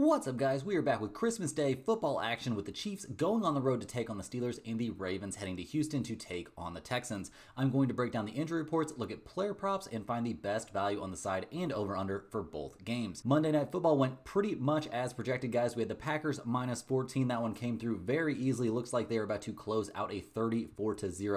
What's up, guys? We are back with Christmas Day football action with the Chiefs going on the road to take on the Steelers and the Ravens heading to Houston to take on the Texans. I'm going to break down the injury reports, look at player props, and find the best value on the side and over-under for both games. Monday Night Football went pretty much as projected, guys. We had the Packers minus 14. That one came through very easily. Looks like they are about to close out a 34-0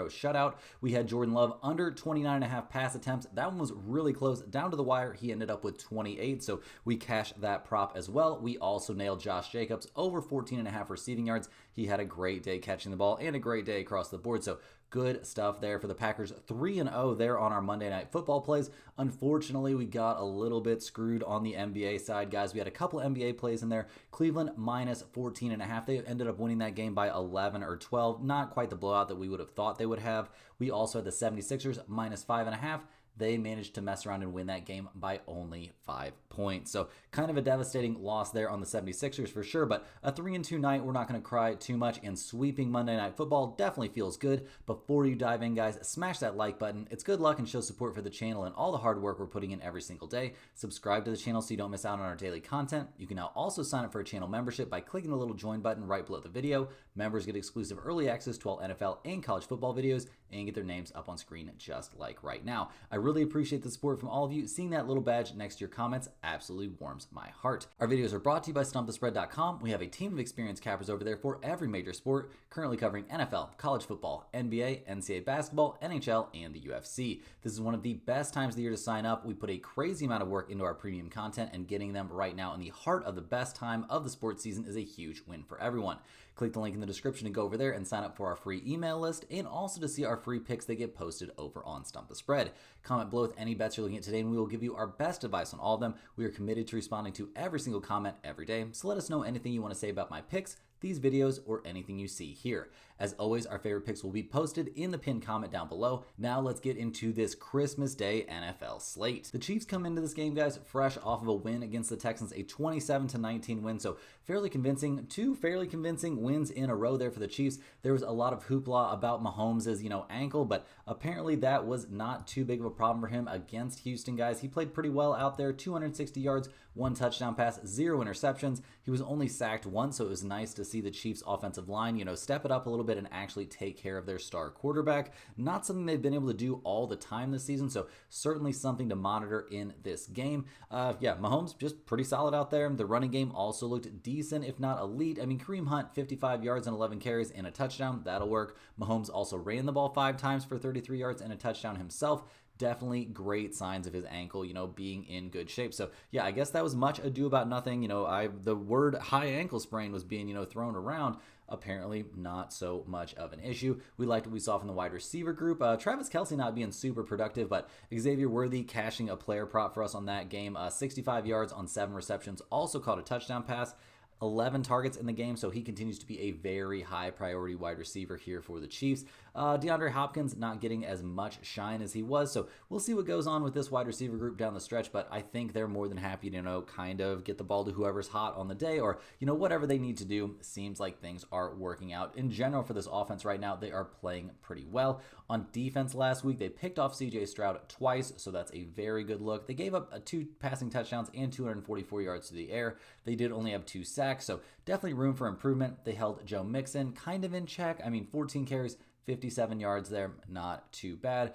shutout. We had Jordan Love under 29.5 pass attempts. That one was really close, down to the wire. He ended up with 28, so we cashed that prop as well. We also nailed Josh Jacobs over 14.5 receiving yards. He had a great day catching the ball and a great day across the board. So good stuff there for the Packers. 3-0 there on our Monday Night Football plays. Unfortunately, we got a little bit screwed on the NBA side, guys. We had a couple NBA plays in there. Cleveland minus 14.5. They ended up winning that game by 11 or 12. Not quite the blowout that we would have thought they would have. We also had the 76ers minus 5.5. They managed to mess around and win that game by only 5 points. So kind of a devastating loss there on the 76ers for sure, but a 3-2 night, we're not going to cry too much, and sweeping Monday Night Football definitely feels good. Before you dive in, guys, smash that like button. It's good luck and shows support for the channel and all the hard work we're putting in every single day. Subscribe to the channel so you don't miss out on our daily content. You can now also sign up for a channel membership by clicking the little join button right below the video. Members get exclusive early access to all NFL and college football videos and get their names up on screen just like right now. I really appreciate the support from all of you. Seeing that little badge next to your comments absolutely warms my heart. Our videos are brought to you by StumpTheSpread.com. We have a team of experienced cappers over there for every major sport, currently covering NFL, college football, NBA, NCAA basketball, NHL, and the UFC. This is one of the best times of the year to sign up. We put a crazy amount of work into our premium content, and getting them right now in the heart of the best time of the sports season is a huge win for everyone. Click the link in the description to go over there and sign up for our free email list, and also to see our free picks that get posted over on Stump the Spread. Comment below with any bets you're looking at today, and we will give you our best advice on all of them. We are committed to responding to every single comment every day, so let us know anything you want to say about my picks, these videos, or anything you see here. As always, our favorite picks will be posted in the pinned comment down below. Now let's get into this Christmas Day NFL slate. The Chiefs come into this game, guys, fresh off of a win against the Texans, a 27-19 win, so fairly convincing. Two fairly convincing wins in a row there for the Chiefs. There was a lot of hoopla about Mahomes' ankle, but apparently that was not too big of a problem for him against Houston, guys. He played pretty well out there, 260 yards, 1 touchdown pass, 0 interceptions. He was only sacked once, so it was nice to see the Chiefs offensive line, step it up a little bit and actually take care of their star quarterback. Not something they've been able to do all the time this season, so certainly something to monitor in this game. Mahomes just pretty solid out there. The running game also looked decent, if not elite. I mean, Kareem Hunt, 55 yards and 11 carries and a touchdown. That'll work. Mahomes also ran the ball 5 times for 33 yards and a touchdown himself. Definitely great signs of his ankle, being in good shape. So yeah, I guess that was much ado about nothing. The word high ankle sprain was being, thrown around. Apparently not so much of an issue. We liked what we saw from the wide receiver group. Travis Kelce not being super productive, but Xavier Worthy cashing a player prop for us on that game. 65 yards on 7 receptions. Also caught a touchdown pass. 11 targets in the game, so he continues to be a very high priority wide receiver here for the Chiefs. DeAndre Hopkins not getting as much shine as he was, so we'll see what goes on with this wide receiver group down the stretch, but I think they're more than happy to, kind of get the ball to whoever's hot on the day, or, whatever they need to do. Seems like things are working out. In general, for this offense right now, they are playing pretty well. On defense last week, they picked off C.J. Stroud twice, so that's a very good look. They gave up 2 passing touchdowns and 244 yards to the air. They did only have 2 sacks, so definitely room for improvement. They held Joe Mixon kind of in check. I mean, 14 carries, 57 yards there, not too bad.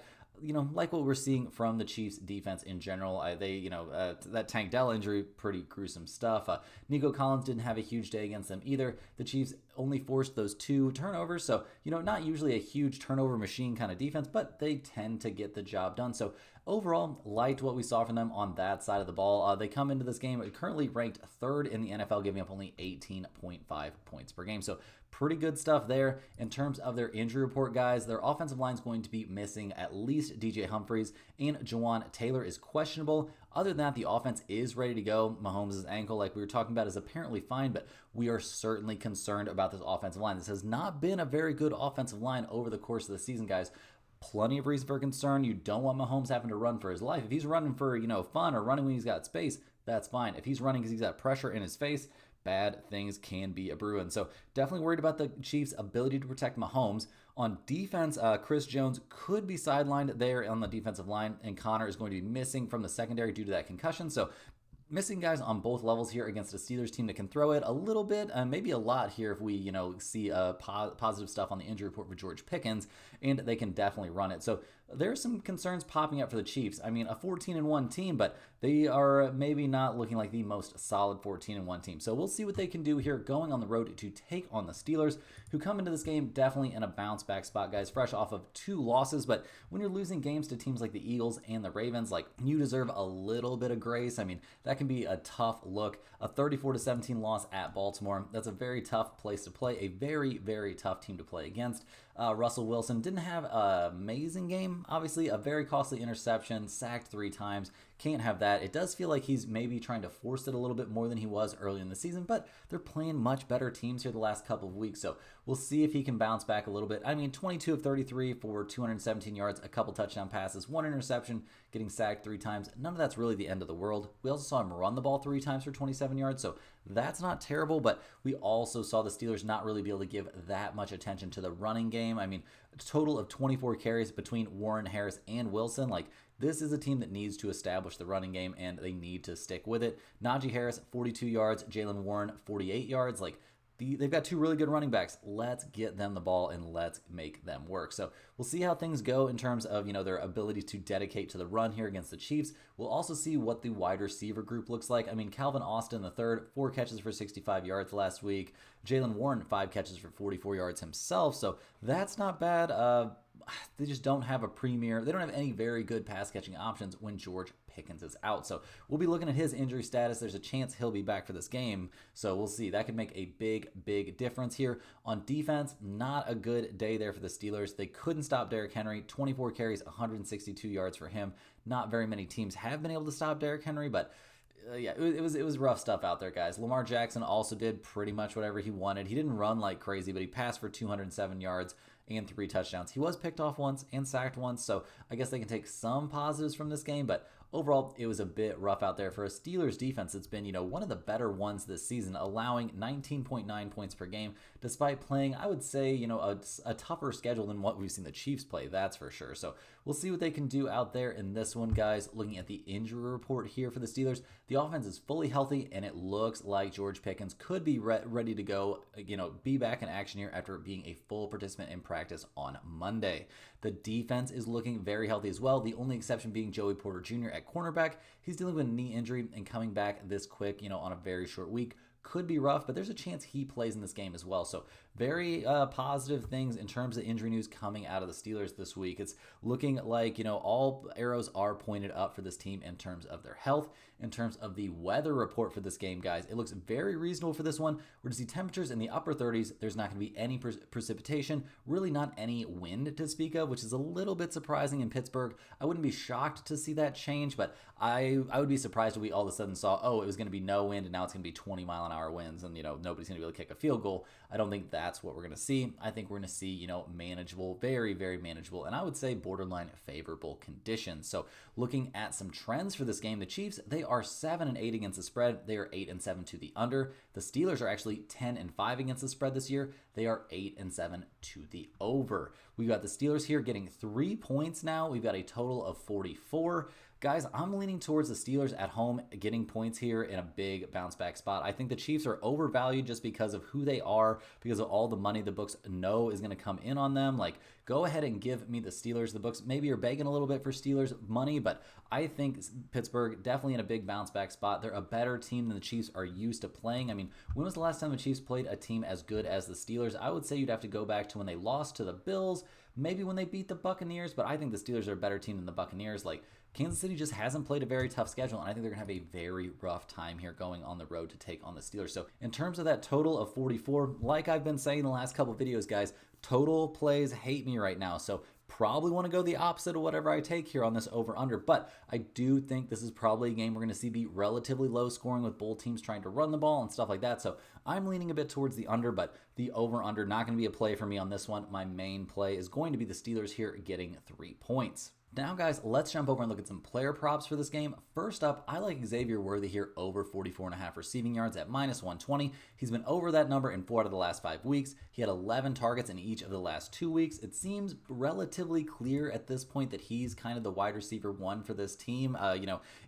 Like what we're seeing from the Chiefs defense in general. That Tank Dell injury, pretty gruesome stuff. Nico Collins didn't have a huge day against them either. The Chiefs only forced those 2 turnovers, so, not usually a huge turnover machine kind of defense, but they tend to get the job done. So overall, liked what we saw from them on that side of the ball. They come into this game currently ranked 3rd in the NFL, giving up only 18.5 points per game. So pretty good stuff there. In terms of their injury report, guys, their offensive line is going to be missing at least DJ Humphries, and Jawan Taylor is questionable. Other than that, the offense is ready to go. Mahomes' ankle, like we were talking about, is apparently fine, but we are certainly concerned about this offensive line. This has not been a very good offensive line over the course of the season, guys. Plenty of reason for concern. You don't want Mahomes having to run for his life. If he's running for, fun or running when he's got space, that's fine. If he's running because he's got pressure in his face, bad things can be a brewing. So definitely worried about the Chiefs' ability to protect Mahomes. On defense, Chris Jones could be sidelined there on the defensive line, and Connor is going to be missing from the secondary due to that concussion. So Missing guys on both levels here against a Steelers team that can throw it a little bit, maybe a lot here if we, see positive stuff on the injury report for George Pickens, and they can definitely run it. So there are some concerns popping up for the Chiefs. I mean, a 14-1 team, but they are maybe not looking like the most solid 14-1 team. So we'll see what they can do here going on the road to take on the Steelers, who come into this game definitely in a bounce back spot, guys, fresh off of 2 losses. But when you're losing games to teams like the Eagles and the Ravens, like, you deserve a little bit of grace. I mean, that can be a tough look. A 34-17 loss at Baltimore. That's a very tough place to play. A very, very tough team to play against. Russell Wilson didn't have an amazing game. Obviously, a very costly interception, sacked 3 times. Can't have that. It does feel like he's maybe trying to force it a little bit more than he was early in the season, but they're playing much better teams here the last couple of weeks, so we'll see if he can bounce back a little bit. I mean, 22 of 33 for 217 yards, a couple touchdown passes, 1 interception, getting sacked 3 times. None of that's really the end of the world. We also saw him run the ball 3 times for 27 yards, so that's not terrible, but we also saw the Steelers not really be able to give that much attention to the running game. I mean, a total of 24 carries between Warren, Harris, and Wilson. Like, this is a team that needs to establish the running game, and they need to stick with it. Najee Harris, 42 yards. Jalen Warren, 48 yards. Like, they've got 2 really good running backs. Let's get them the ball and let's make them work. So we'll see how things go in terms of, their ability to dedicate to the run here against the Chiefs. We'll also see what the wide receiver group looks like. I mean, Calvin Austin, the third, 4 catches for 65 yards last week. Jalen Warren, 5 catches for 44 yards himself. So that's not bad. They just don't have they don't have any very good pass catching options when George Pickens is out. So we'll be looking at his injury status. There's a chance he'll be back for this game. So we'll see. That could make a big, big difference here. On defense, not a good day there for the Steelers. They couldn't stop Derrick Henry. 24 carries, 162 yards for him. Not very many teams have been able to stop Derrick Henry, but it was rough stuff out there, guys. Lamar Jackson also did pretty much whatever he wanted. He didn't run like crazy, but he passed for 207 yards and 3 touchdowns. He was picked off once and sacked once, so I guess they can take some positives from this game, but overall, it was a bit rough out there for a Steelers defense. It's been, one of the better ones this season, allowing 19.9 points per game, despite playing, I would say, a tougher schedule than what we've seen the Chiefs play, that's for sure. So we'll see what they can do out there in this one, guys. Looking at the injury report here for the Steelers, the offense is fully healthy, and it looks like George Pickens could be ready to go, be back in action here after being a full participant in practice on Monday. The defense is looking very healthy as well, the only exception being Joey Porter Jr. at cornerback. He's dealing with a knee injury, and coming back this quick, on a very short week could be rough, but there's a chance he plays in this game as well. So very positive things in terms of injury news coming out of the Steelers this week. It's looking like, all arrows are pointed up for this team in terms of their health. In terms of the weather report for this game, guys, it looks very reasonable for this one. We're to see temperatures in the upper 30s. There's not going to be any precipitation, really not any wind to speak of, which is a little bit surprising in Pittsburgh. I wouldn't be shocked to see that change, but I would be surprised if we all of a sudden saw, it was going to be no wind, and now it's going to be 20-mile-an-hour winds, and, nobody's going to be able to kick a field goal. I don't think that's what we're going to see. I think we're going to see, manageable, very, very manageable, and I would say borderline favorable conditions. So looking at some trends for this game, the Chiefs, they are 7-8 against the spread. They are 8-7 to the under. The Steelers are actually 10-5 against the spread this year. They are 8-7 to the over. We've got the Steelers here getting 3 points now. We've got a total of 44. Guys, I'm leaning towards the Steelers at home getting points here in a big bounce back spot. I think the Chiefs are overvalued just because of who they are, because of all the money the books know is going to come in on them. Like, go ahead and give me the Steelers. The books maybe are begging a little bit for Steelers money, but I think Pittsburgh definitely in a big bounce back spot. They're a better team than the Chiefs are used to playing. I mean, when was the last time the Chiefs played a team as good as the Steelers? I would say you'd have to go back to when they lost to the Bills, maybe when they beat the Buccaneers, but I think the Steelers are a better team than the Buccaneers. Like, Kansas City just hasn't played a very tough schedule, and I think they're going to have a very rough time here going on the road to take on the Steelers. So in terms of that total of 44, like I've been saying the last couple videos, guys, total plays hate me right now. So probably want to go the opposite of whatever I take here on this over-under, but I do think this is probably a game we're going to see be relatively low scoring with both teams trying to run the ball and stuff like that. So I'm leaning a bit towards the under, but the over-under not going to be a play for me on this one. My main play is going to be the Steelers here getting 3 points. Now, guys, let's jump over and look at some player props for this game. First up, I like Xavier Worthy here over 44.5 receiving yards at minus 120. He's been over that number in 4 out of the last 5 weeks. He had 11 targets in each of the last 2 weeks. It seems relatively clear at this point that he's kind of the wide receiver one for this team.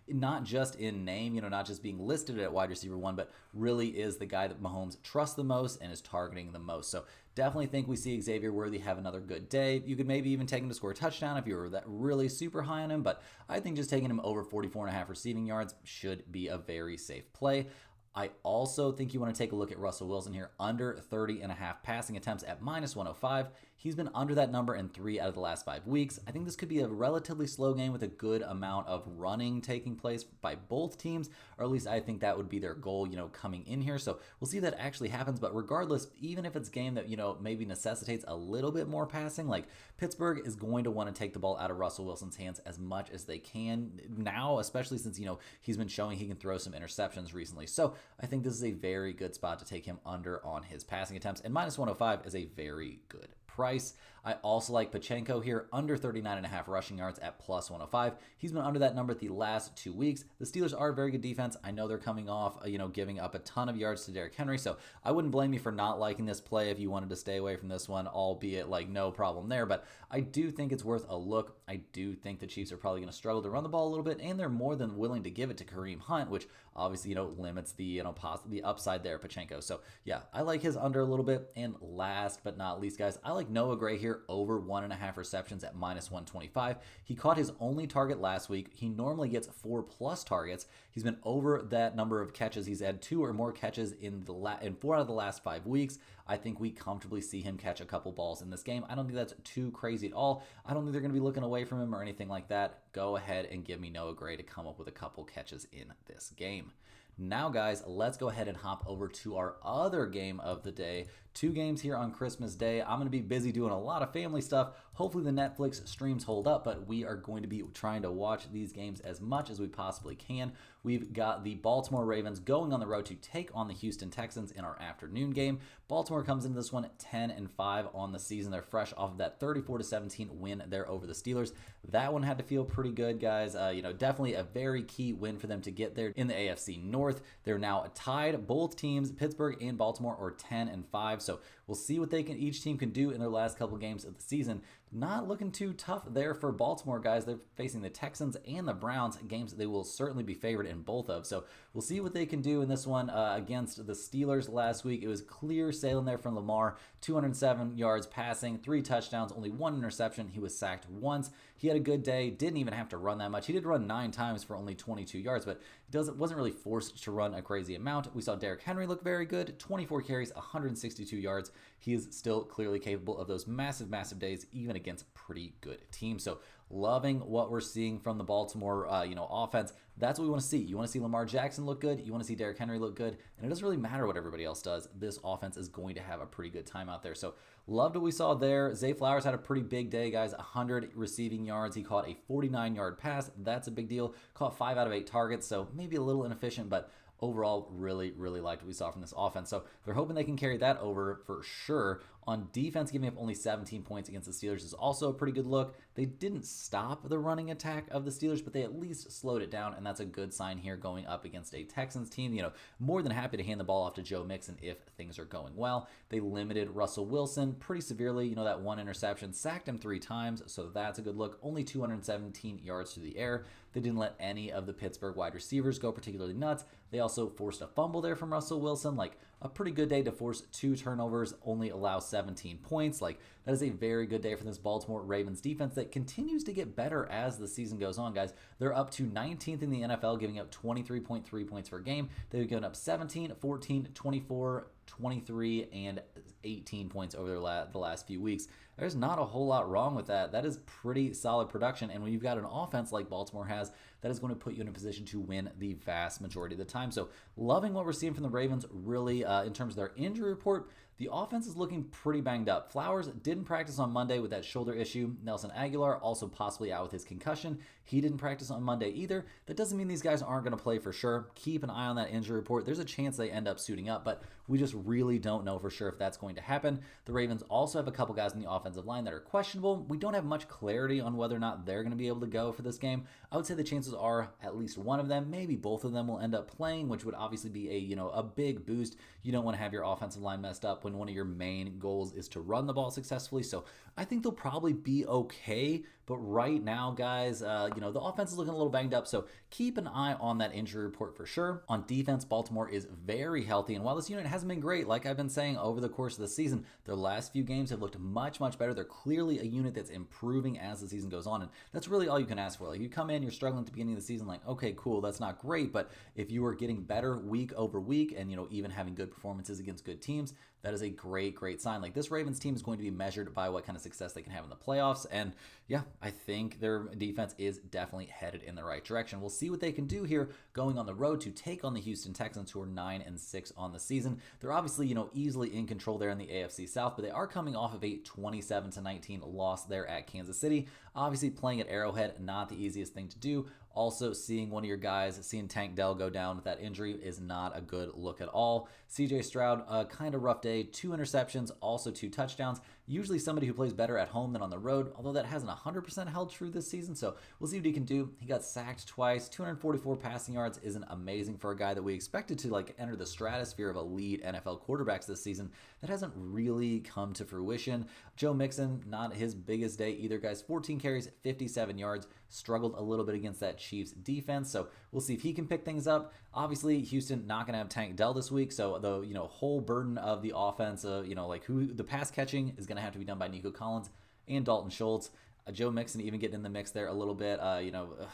Not just in name, not just being listed at wide receiver one, but really is the guy that Mahomes trusts the most and is targeting the most. So definitely think we see Xavier Worthy have another good day. You could maybe even take him to score a touchdown if you were that really super high on him, but I think just taking him over 44.5 receiving yards should be a very safe play. I also think you want to take a look at Russell Wilson here, under 30.5 passing attempts at minus 105. He's been under that number in 3 out of the last 5 weeks. I think this could be a relatively slow game with a good amount of running taking place by both teams, or at least I think that would be their goal, coming in here. So we'll see if that actually happens. But regardless, even if it's a game that, maybe necessitates a little bit more passing, like Pittsburgh is going to want to take the ball out of Russell Wilson's hands as much as they can now, especially since, he's been showing he can throw some interceptions recently. So I think this is a very good spot to take him under on his passing attempts, and minus 105 is a very good price. I also like Pachenko here, under 39.5 rushing yards at plus 105. He's been under that number the last 2 weeks. The Steelers are a very good defense. I know they're coming off, giving up a ton of yards to Derrick Henry, so I wouldn't blame you for not liking this play if you wanted to stay away from this one, albeit no problem there, but I do think it's worth a look. I do think the Chiefs are probably going to struggle to run the ball a little bit, and they're more than willing to give it to Kareem Hunt, which obviously, limits the, the upside there, Pachenko. So yeah, I like his under a little bit. And last but not least, guys, I like Noah Gray here over 1.5 receptions at minus 125. He caught his only target last week. He normally gets 4+ targets. He's been over that number of catches. He's had 2 or more catches in 4 out of the last 5 weeks. I think we comfortably see him catch a couple balls in this game. I don't think that's too crazy at all. I don't think they're going to be looking away from him or anything like that. Go ahead and give me Noah Gray to come up with a couple catches in this game. Now, guys, let's go ahead and hop over to our other game of the day. 2 games here on Christmas Day. I'm going to be busy doing a lot of family stuff. Hopefully the Netflix streams hold up, but we are going to be trying to watch these games as much as we possibly can. We've got the Baltimore Ravens going on the road to take on the Houston Texans in our afternoon game. Baltimore comes into this one 10-5 on the season. They're fresh off of that 34-17 win there over the Steelers. That one had to feel pretty good, guys. Definitely a very key win for them to get there in the AFC North. They're now tied. Both teams, Pittsburgh and Baltimore, are 10-5. So we'll see what each team can do in their last couple games of the season. Not looking too tough there for Baltimore, guys. They're facing the Texans and the Browns, games that they will certainly be favored in both of. So we'll see what they can do in this one against the Steelers last week. It was clear sailing there from Lamar. 207 yards passing, 3 touchdowns, only 1 interception. He was sacked once. He had a good day. Didn't even have to run that much. He did run 9 times for only 22 yards, but wasn't really forced to run a crazy amount. We saw Derrick Henry look very good. 24 carries, 162 yards. He is still clearly capable of those massive, massive days, even against pretty good teams. So loving what we're seeing from the Baltimore, offense. That's what we want to see. You want to see Lamar Jackson look good. You want to see Derrick Henry look good. And it doesn't really matter what everybody else does. This offense is going to have a pretty good time out there. So loved what we saw there. Zay Flowers had a pretty big day, guys. 100 receiving yards. He caught a 49-yard pass. That's a big deal. Caught 5 out of 8 targets. So maybe a little inefficient, but overall, really, really liked what we saw from this offense. So they're hoping they can carry that over for sure. On defense, giving up only 17 points against the Steelers is also a pretty good look. They didn't stop the running attack of the Steelers, but they at least slowed it down, and that's a good sign here going up against a Texans team. More than happy to hand the ball off to Joe Mixon if things are going well. They limited Russell Wilson pretty severely. That 1 interception, sacked him 3 times, so that's a good look. Only 217 yards through the air. They didn't let any of the Pittsburgh wide receivers go particularly nuts. They also forced a fumble there from Russell Wilson. A pretty good day to force 2 turnovers, only allow 17 points. That is a very good day for this Baltimore Ravens defense that continues to get better as the season goes on, guys. They're up to 19th in the NFL, giving up 23.3 points per game. They've given up 17, 14, 24, 23, and 18 points over the last few weeks. There's not a whole lot wrong with that. That is pretty solid production. And when you've got an offense like Baltimore has, that is going to put you in a position to win the vast majority of the time. So loving what we're seeing from the Ravens, really, in terms of their injury report. The offense is looking pretty banged up. Flowers didn't practice on Monday with that shoulder issue. Nelson Aguilar also possibly out with his concussion. He didn't practice on Monday either. That doesn't mean these guys aren't going to play for sure. Keep an eye on that injury report. There's a chance they end up suiting up, but we just really don't know for sure if that's going to happen. The Ravens also have a couple guys in the offensive line that are questionable. We don't have much clarity on whether or not they're going to be able to go for this game. I would say the chances are at least one of them, maybe both of them will end up playing, which would obviously be a big boost. You don't want to have your offensive line messed up when one of your main goals is to run the ball successfully. So I think they'll probably be okay. But right now, guys, the offense is looking a little banged up. So keep an eye on that injury report for sure. On defense, Baltimore is very healthy. And while this unit hasn't been great, like I've been saying over the course of the season, their last few games have looked much, much better. They're clearly a unit that's improving as the season goes on. And that's really all you can ask for. Like, you come in, you're struggling at the beginning of the season, like, okay, cool, that's not great. But if you are getting better week over week and, even having good performances against good teams, that is a great, great sign. Like, this Ravens team is going to be measured by what kind of success they can have in the playoffs. And yeah, I think their defense is definitely headed in the right direction. We'll see what they can do here going on the road to take on the Houston Texans, who are 9-6 on the season. They're obviously, easily in control there in the AFC South, but they are coming off of a 27-19 loss there at Kansas City. Obviously, playing at Arrowhead, not the easiest thing to do. Also, seeing one of your guys, seeing Tank Dell go down with that injury is not a good look at all. CJ Stroud, a kind of rough day, 2 interceptions, also 2 touchdowns. Usually somebody who plays better at home than on the road, although that hasn't 100% held true this season, so we'll see what he can do. He got sacked twice. 244 passing yards isn't amazing for a guy that we expected to enter the stratosphere of elite NFL quarterbacks this season. That hasn't really come to fruition. Joe Mixon, not his biggest day either, guys. 14 carries, 57 yards. Struggled a little bit against that Chiefs defense, so we'll see if he can pick things up. Obviously, Houston not going to have Tank Dell this week, so the whole burden of the offense, who the pass catching is going to have to be done by Nico Collins and Dalton Schultz. Joe Mixon even getting in the mix there a little bit.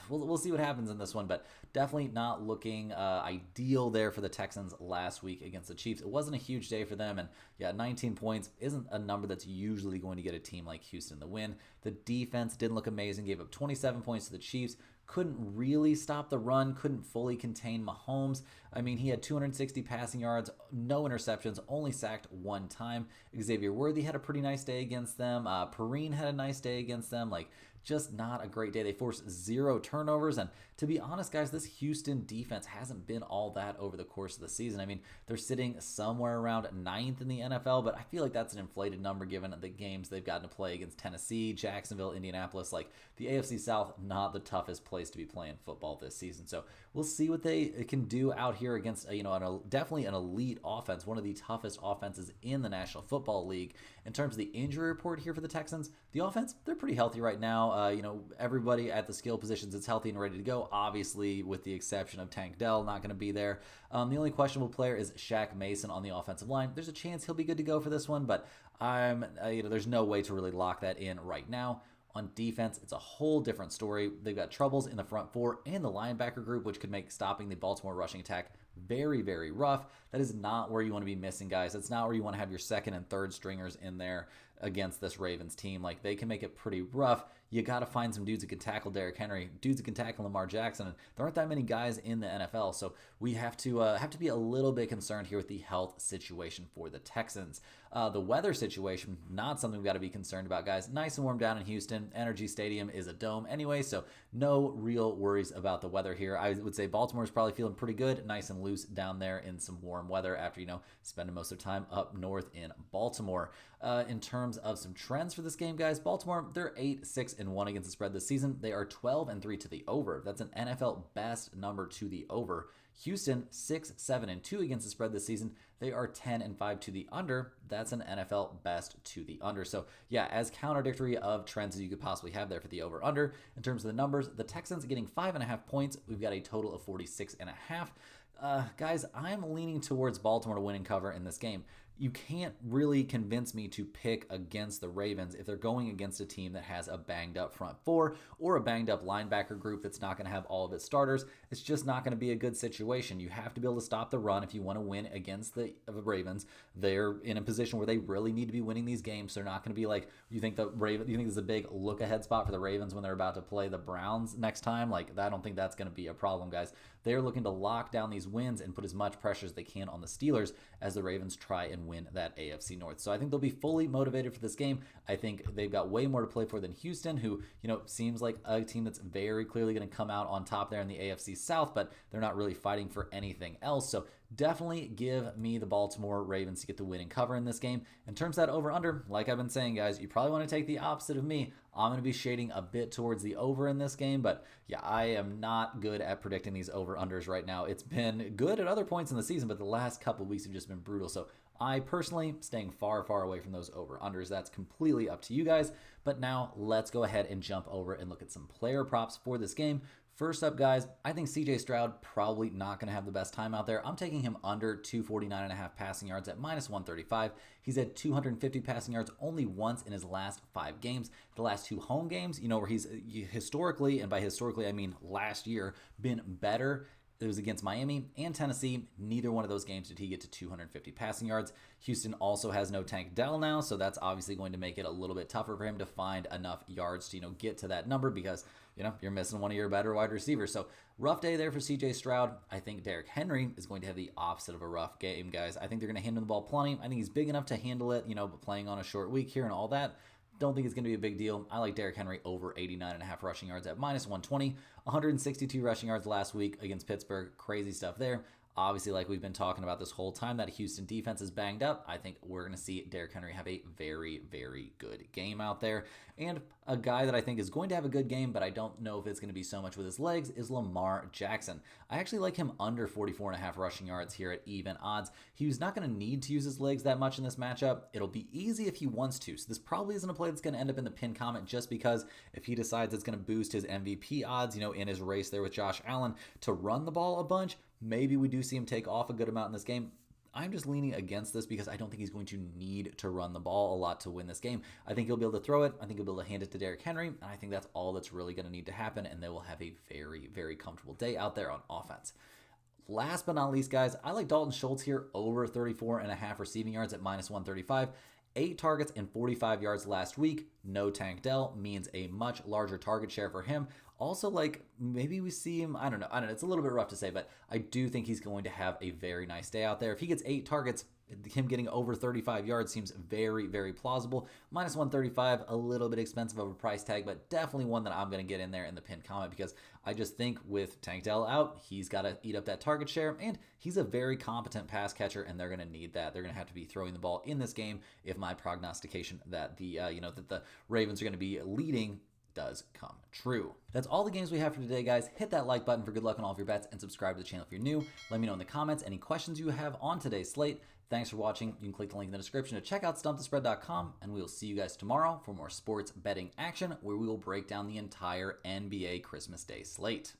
We'll see what happens in this one, but definitely not looking ideal there for the Texans last week against the Chiefs. It wasn't a huge day for them, and 19 points isn't a number that's usually going to get a team like Houston the win. The defense didn't look amazing, gave up 27 points to the Chiefs. Couldn't really stop the run, couldn't fully contain Mahomes. I mean, he had 260 passing yards, no interceptions, only sacked 1 time. Xavier Worthy had a pretty nice day against them. Perrine had a nice day against them. Just not a great day. They forced 0 turnovers. And to be honest, guys, this Houston defense hasn't been all that over the course of the season. I mean, they're sitting somewhere around 9th in the NFL, but I feel like that's an inflated number given the games they've gotten to play against Tennessee, Jacksonville, Indianapolis. The AFC South, not the toughest place to be playing football this season. So we'll see what they can do out here against, definitely an elite offense, one of the toughest offenses in the National Football League. In terms of the injury report here for the Texans, the offense, they're pretty healthy right now. Everybody at the skill positions is healthy and ready to go, obviously, with the exception of Tank Dell, not going to be there. The only questionable player is Shaq Mason on the offensive line. There's a chance he'll be good to go for this one, but there's no way to really lock that in right now. On defense, it's a whole different story. They've got troubles in the front 4 and the linebacker group, which could make stopping the Baltimore rushing attack very, very rough. That is not where you want to be missing guys. That's not where you want to have your second and third stringers in there against this Ravens team. They can make it pretty rough. You got to find some dudes that can tackle Derrick Henry, dudes that can tackle Lamar Jackson, and there aren't that many guys in the NFL, so we have to be a little bit concerned here with the health situation for the Texans. The weather situation, not something we've got to be concerned about, guys. Nice and warm down in Houston. Energy Stadium is a dome anyway, so no real worries about the weather here. I would say Baltimore's probably feeling pretty good, nice and loose down there in some warm weather after, spending most of their time up north in Baltimore. In terms of some trends for this game, guys, Baltimore, they're 8-6-1 against the spread this season. They are 12-3 to the over. That's an NFL best number to the over. Houston, 6-7-2 against the spread this season. They are 10-5 to the under. That's an NFL best to the under. So yeah, as contradictory of trends as you could possibly have there for the over under. In terms of the numbers, the Texans getting 5.5 points. We've got a total of 46.5. Guys, I'm leaning towards Baltimore to win and cover in this game. You can't really convince me to pick against the Ravens if they're going against a team that has a banged up front 4 or a banged up linebacker group that's not going to have all of its starters. It's just not going to be a good situation. You have to be able to stop the run if you want to win against the Ravens. They're in a position where they really need to be winning these games. They're not going to be like, you think there's a big look ahead spot for the Ravens when they're about to play the Browns next time? I don't think that's going to be a problem, guys. They're looking to lock down these wins and put as much pressure as they can on the Steelers as the Ravens try and win that AFC North. So I think they'll be fully motivated for this game. I think they've got way more to play for than Houston, who, seems like a team that's very clearly going to come out on top there in the AFC South, but they're not really fighting for anything else. So definitely give me the Baltimore Ravens to get the win and cover in this game. In terms of that over-under, like I've been saying, guys, you probably want to take the opposite of me. I'm going to be shading a bit towards the over in this game, but yeah, I am not good at predicting these over-unders right now. It's been good at other points in the season, but the last couple of weeks have just been brutal. So I personally staying far, far away from those over-unders. That's completely up to you guys. But now let's go ahead and jump over and look at some player props for this game. First up, guys, I think CJ Stroud probably not going to have the best time out there. I'm taking him under 249.5 passing yards at -135. He's had 250 passing yards only once in his last 5 games. The last 2 home games, where he's historically, and by historically I mean last year, been better. It was against Miami and Tennessee. Neither one of those games did he get to 250 passing yards. Houston also has no Tank Dell now, so that's obviously going to make it a little bit tougher for him to find enough yards to, get to that number because, you're missing one of your better wide receivers. So rough day there for CJ Stroud. I think Derrick Henry is going to have the opposite of a rough game, guys. I think they're going to hand him the ball plenty. I think he's big enough to handle it, but playing on a short week here and all that. Don't think it's going to be a big deal. I like Derrick Henry over 89.5 rushing yards at -120. 162 rushing yards last week against Pittsburgh. Crazy stuff there. Obviously, like we've been talking about this whole time, that Houston defense is banged up. I think we're going to see Derrick Henry have a very, very good game out there. And a guy that I think is going to have a good game, but I don't know if it's going to be so much with his legs, is Lamar Jackson. I actually like him under 44.5 rushing yards here at even odds. He's not going to need to use his legs that much in this matchup. It'll be easy if he wants to. So this probably isn't a play that's going to end up in the pin comment just because if he decides it's going to boost his MVP odds, in his race there with Josh Allen to run the ball a bunch, maybe we do see him take off a good amount in this game. I'm just leaning against this because I don't think he's going to need to run the ball a lot to win this game. I think he'll be able to throw it. I think he'll be able to hand it to Derrick Henry. And I think that's all that's really going to need to happen. And they will have a very, very comfortable day out there on offense. Last but not least, guys, I like Dalton Schultz here over 34.5 receiving yards at -135. 8 targets and 45 yards last week. No Tank Dell means a much larger target share for him. Also, maybe we see him, I don't know. It's a little bit rough to say, but I do think he's going to have a very nice day out there. If he gets 8 targets, him getting over 35 yards seems very, very plausible. -135, a little bit expensive of a price tag, but definitely one that I'm going to get in there in the pinned comment because I just think with Tank Dell out, he's got to eat up that target share, and he's a very competent pass catcher, and they're going to need that. They're going to have to be throwing the ball in this game if my prognostication that that the Ravens are going to be leading does come true. That's all the games we have for today, guys. Hit that like button for good luck on all of your bets and subscribe to the channel if you're new. Let me know in the comments any questions you have on today's slate. Thanks for watching. You can click the link in the description to check out stumpthespread.com, and we will see you guys tomorrow for more sports betting action where we will break down the entire NBA Christmas Day slate.